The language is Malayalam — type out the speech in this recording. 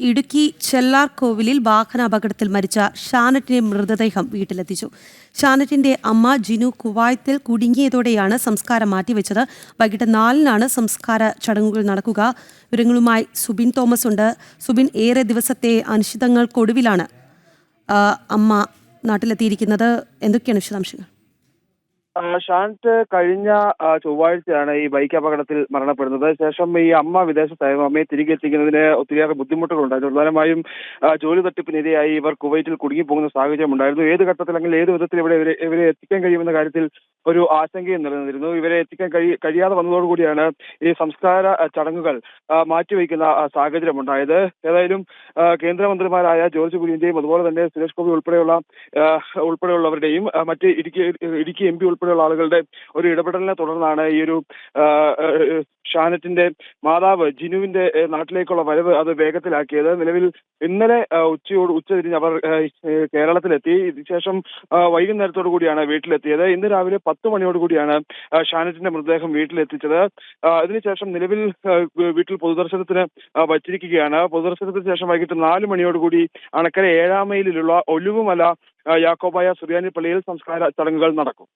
ഇടുക്കി ചെല്ലാർകോവിലിൽ വാഹനാപകടത്തിൽ മരിച്ച ഷാനറ്റിന്റെ മൃതദേഹം വീട്ടിലെത്തിച്ചു. ഷാനറ്റിന്റെ അമ്മ ജിനു കുവൈത്തിൽ കുടുങ്ങിയതോടെയാണ് സംസ്കാരം മാറ്റിവെച്ചത്. വൈകിട്ട് 4-നാണ് സംസ്കാര ചടങ്ങുകൾ നടക്കുക. വിവരങ്ങളുമായി സുബിൻ തോമസ് ഉണ്ട്. സുബിൻ, ഏറെ ദിവസത്തെ അനിശ്ചിതങ്ങൾക്കൊടുവിലാണ് അമ്മ നാട്ടിലെത്തിയിരിക്കുന്നത്. എന്തൊക്കെയാണ് വിശദാംശങ്ങൾ? ഷാനറ്റ് കഴിഞ്ഞ ചൊവ്വാഴ്ചയാണ് ഈ ബൈക്ക് അപകടത്തിൽ മരണപ്പെടുന്നത്. ശേഷം ഈ അമ്മ വിദേശത്തായിരുന്നു. അമ്മയെ തിരികെ എത്തിക്കുന്നതിന് ഒത്തിരിയേറെ ബുദ്ധിമുട്ടുകളുണ്ടായിരുന്നു. പ്രധാനമായും ജോലി തട്ടിപ്പിനിരയായി ഇവർ കുവൈറ്റിൽ കുടുങ്ങിപ്പോകുന്ന സാഹചര്യം ഉണ്ടായിരുന്നു. ഏത് ഘട്ടത്തിൽ അല്ലെങ്കിൽ ഏത് വിധത്തിൽ ഇവരെ എത്തിക്കാൻ കഴിയുമെന്ന കാര്യത്തിൽ ഒരു ആശങ്കയും നിലനിന്നിരുന്നു. ഇവരെ എത്തിക്കാൻ കഴിയാതെ വന്നതോടുകൂടിയാണ് ഈ സംസ്കാര ചടങ്ങുകൾ മാറ്റിവെക്കുന്ന സാഹചര്യം ഉണ്ടായത്. ഏതായാലും കേന്ദ്രമന്ത്രിമാരായ ജോർജ് കുര്യന്റെയും അതുപോലെ തന്നെ സുരേഷ് ഗോപി ഉൾപ്പെടെയുള്ളവരുടെയും മറ്റ് ഇടുക്കി എം പി ഉൾപ്പെടെയുള്ള ആളുകളുടെ ഒരു ഇടപെടലിനെ തുടർന്നാണ് ഈ ഒരു ഷാനറ്റിന്റെ മാതാവ് ജിനുവിന്റെ നാട്ടിലേക്കുള്ള വരവ് അത് വേഗത്തിലാക്കിയത്. നിലവിൽ ഇന്നലെ ഉച്ചതിരിഞ്ഞ് അവർ കേരളത്തിലെത്തി. ഇതിനുശേഷം വൈകുന്നേരത്തോടു കൂടിയാണ് വീട്ടിലെത്തിയത്. ഇന്ന് രാവിലെ 10 മണിയോടുകൂടിയാണ് ഷാനറ്റിന്റെ മൃതദേഹം വീട്ടിലെത്തിച്ചത്. അതിനുശേഷം നിലവിൽ വീട്ടിൽ പൊതുദർശനത്തിന് വച്ചിരിക്കുകയാണ്. പൊതുദർശനത്തിന് ശേഷം വൈകിട്ട് 4 മണിയോടുകൂടി അണക്കര 7-ാം മൈലിലുള്ള ഒലുവുമല യാക്കോബായ സുറിയാനി പള്ളിയിൽ സംസ്കാര ചടങ്ങുകൾ നടക്കും.